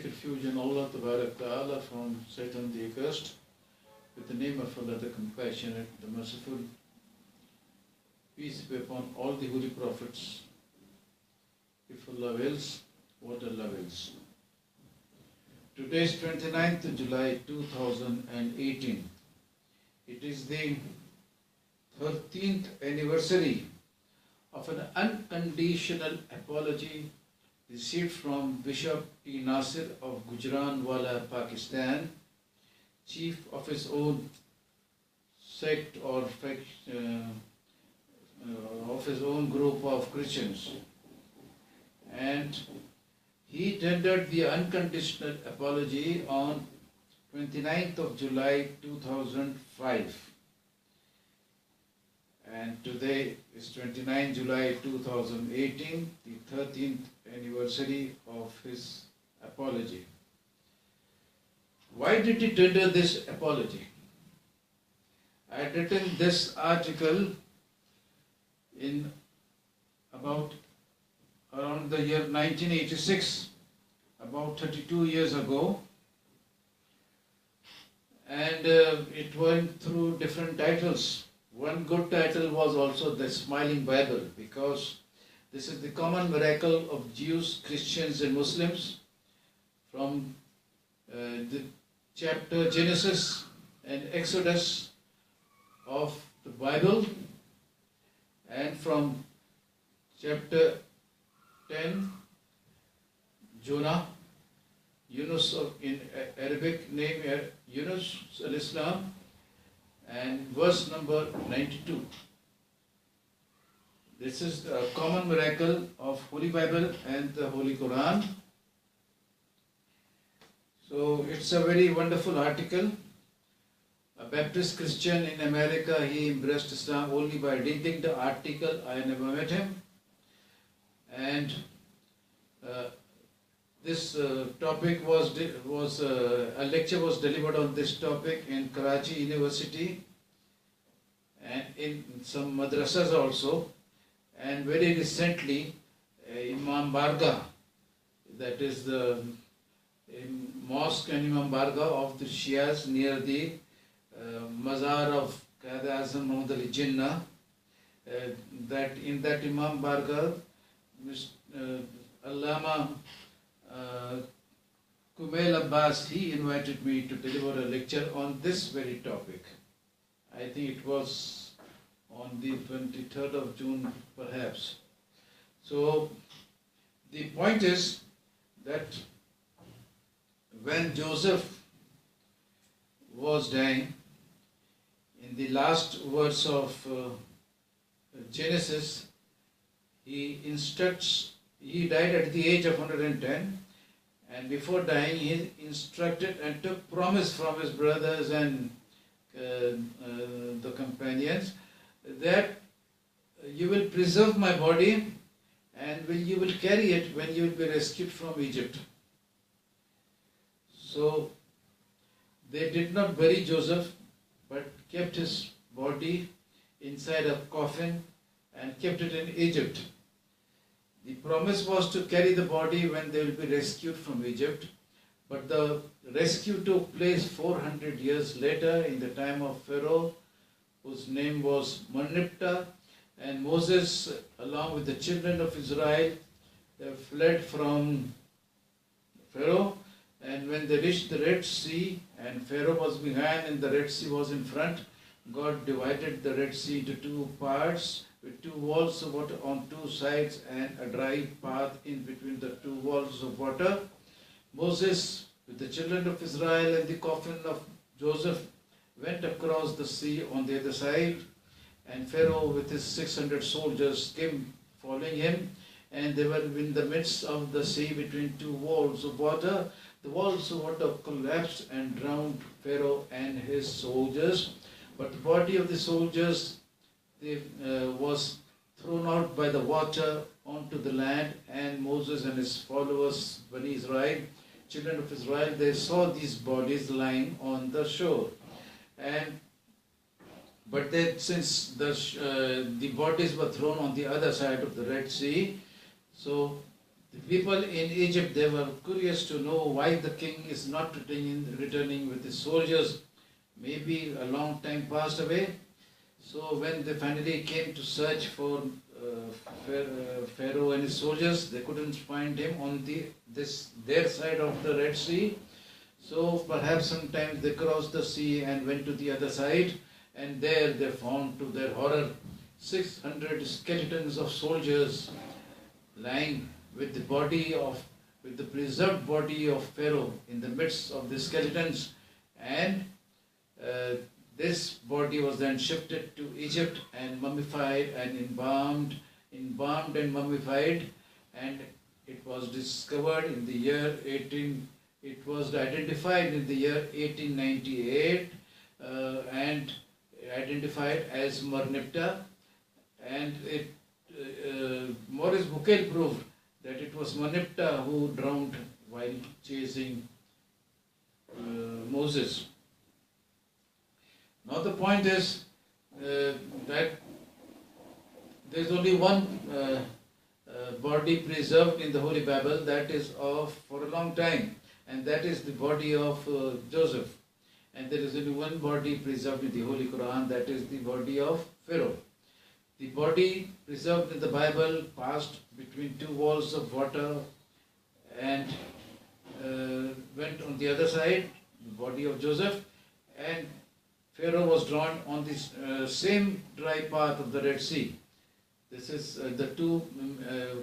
Refuge in Allah Ta'ala from Satan the accursed, with the name of Allah the Compassionate, the Merciful. Peace be upon all the holy prophets. If Allah wills, what Allah wills. Today is 29th of July 2018. It is the 13th anniversary of an unconditional apology received from Bishop T. Nasir of Gujranwala, Pakistan, chief of his own sect or of his own group of Christians. And he tendered the unconditional apology on 29th of July 2005. And today is 29 July 2018, the 13th anniversary of his apology. Why did he tender this apology? I had written this article in about around the year 1986, about 32 years ago, and it went through different titles. One good title was also The Smiling Bible, because this is the common miracle of Jews, Christians and Muslims from the chapter Genesis and Exodus of the Bible, and from chapter 10, Jonah, Yunus in Arabic name Yunus al-Islam, and verse number 92. This is the common miracle of Holy Bible and the Holy Quran. So it's a very wonderful article. A Baptist Christian in America, he embraced Islam only by reading the article. I never met him. And this topic a lecture was delivered on this topic in Karachi University and in some madrasas also. And very recently, Imam Barga, that is the mosque and Imam Barga of the Shias near the Mazar of Qaid-e-Azam Muhammad Ali Jinnah, that in that Imam Barga, Allama Kumail Abbas, he invited me to deliver a lecture on this very topic. I think it was on the 23rd of June perhaps. So the point is that when Joseph was dying, in the last verse of Genesis, he died at the age of 110, and before dying he instructed and took promise from his brothers and the companions that you will preserve my body and you will carry it when you will be rescued from Egypt. So they did not bury Joseph, but kept his body inside a coffin and kept it in Egypt. The promise was to carry the body when they will be rescued from Egypt, but the rescue took place 400 years later in the time of Pharaoh, whose name was Merneptah, and Moses, along with the children of Israel, fled from Pharaoh. And when they reached the Red Sea, and Pharaoh was behind and the Red Sea was in front, God divided the Red Sea into two parts, with two walls of water on two sides and a dry path in between the two walls of water. Moses, with the children of Israel and the coffin of Joseph, went across the sea on the other side, and Pharaoh with his 600 soldiers came following him, and they were in the midst of the sea between two walls of water. The walls of water collapsed and drowned Pharaoh and his soldiers, but the body of the soldiers was thrown out by the water onto the land, and Moses and his followers, Bani Israel, children of Israel, they saw these bodies lying on the shore. But then, since the bodies were thrown on the other side of the Red Sea, so The people in Egypt, they were curious to know why the king is not returning with his soldiers. Maybe a long time passed away. So when they finally came to search for Pharaoh and his soldiers, they couldn't find him on their side of the Red Sea. So perhaps sometimes they crossed the sea and went to the other side, and there they found, to their horror, 600 skeletons of soldiers lying with the preserved body of Pharaoh in the midst of the skeletons. And this body was then shifted to Egypt and mummified and embalmed and mummified, and it was discovered in the year 18. It was identified in the year 1898 and identified as Merneptah, and Maurice Bucaille proved that it was Merneptah who drowned while chasing Moses. Now the point is that there is only one body preserved in the Holy Bible that is for a long time, and that is the body of Joseph. And there is only one body preserved in the Holy Quran, that is the body of Pharaoh. The body preserved in the Bible passed between two walls of water and went on the other side, the body of Joseph, and Pharaoh was drawn on this same dry path of the Red Sea. This is the two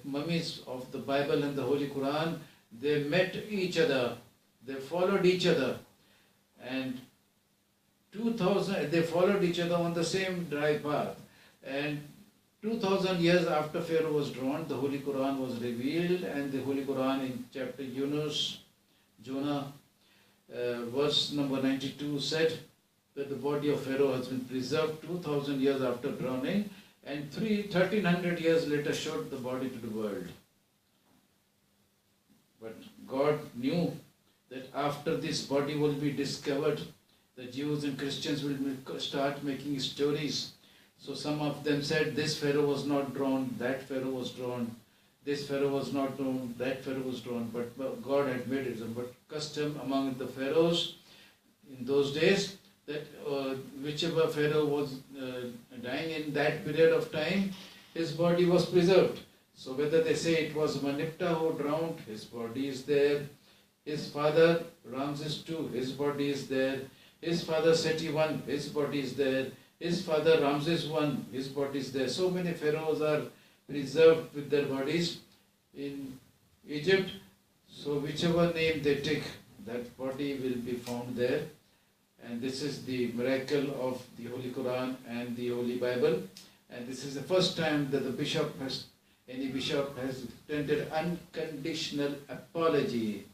mummies of the Bible and the Holy Quran. They met each other, they followed each other, and they followed each other on the same dry path. And 2000 years after Pharaoh was drawn, the Holy Quran was revealed, and the Holy Quran in chapter Jonah, verse number 92 said that the body of Pharaoh has been preserved 2000 years after drowning, and 1300 years later showed the body to the world. But God knew that after this body will be discovered, the Jews and Christians will start making stories. So some of them said, this Pharaoh was not drawn, that Pharaoh was drawn, this Pharaoh was not drawn, that Pharaoh was drawn. But God had made it a custom among the pharaohs in those days that whichever Pharaoh was dying in that period of time, his body was preserved. So whether they say it was Merneptah who drowned, his body is there. His father Ramses II, his body is there. His father Seti I, his body is there. His father Ramses I, his body is there. So many pharaohs are preserved with their bodies in Egypt. So whichever name they take, that body will be found there. And this is the miracle of the Holy Quran and the Holy Bible. And this is the first time that any bishop has tendered unconditional apology,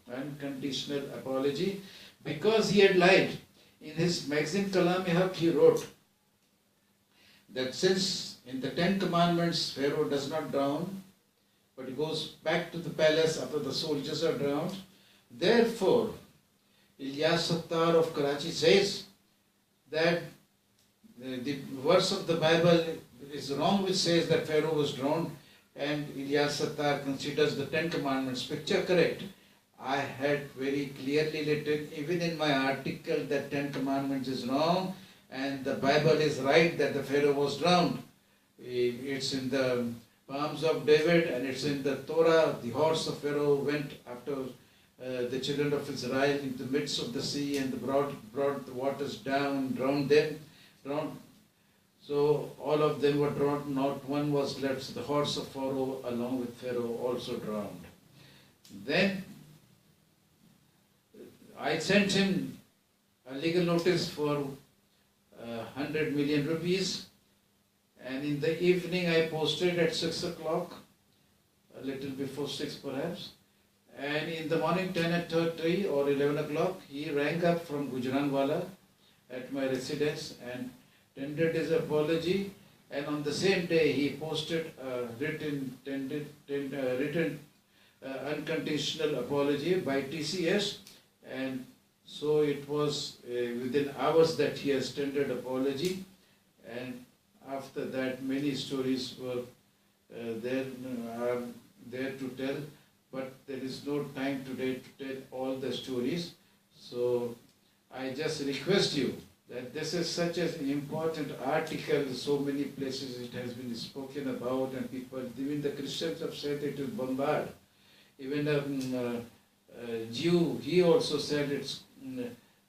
because he had lied. In his magazine Kalam-e-Haq, he wrote that since in the 10 Commandments Pharaoh does not drown, but he goes back to the palace after the soldiers are drowned, therefore Ilyas Sattar of Karachi says that the verse of the Bible is wrong which says that Pharaoh was drowned, and Ilyas Sattar considers the 10 Commandments picture correct. I had very clearly written, even in my article, that 10 Commandments is wrong and the Bible is right that the Pharaoh was drowned. It's in the Psalms of David and it's in the Torah. The horse of Pharaoh went after the children of Israel in the midst of the sea and brought the waters down, drowned them. So all of them were drowned, not one was left. So the horse of Pharaoh along with Pharaoh also drowned. Then I sent him a legal notice for 100 million rupees, and in the evening I posted at 6 o'clock, a little before 6 perhaps, and in the morning 10:30 or 11 o'clock he rang up from Gujranwala at my residence and tendered his apology, and on the same day he posted a written unconditional apology by TCS, and so it was within hours that he has tendered apology, and after that many stories were there to tell. but there is no time today to tell all the stories. So I just request you that this is such an important article, so many places it has been spoken about, and people, even the Christians have said it will bombard. Even a Jew, he also said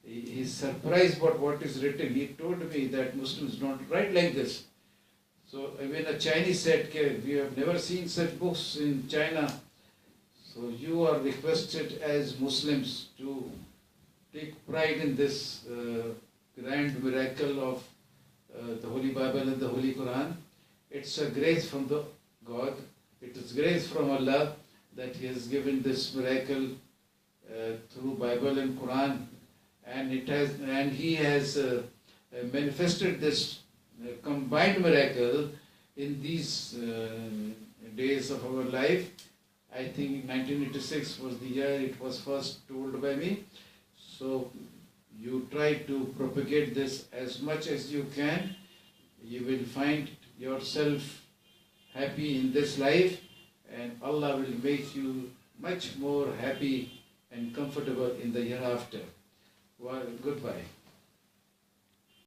he's surprised about what is written. He told me that Muslims don't write like this. So even a Chinese said, "Okay, we have never seen such books in China." So you are requested as Muslims to take pride in this grand miracle of the Holy Bible and the Holy Quran. It's a grace from the God. It is grace from Allah that He has given this miracle through Bible and Quran, and He has manifested this combined miracle in these days of our life. I think 1986 was the year it was first told by me. So you try to propagate this as much as you can. You will find yourself happy in this life, and Allah will make you much more happy and comfortable in the hereafter. Well, goodbye.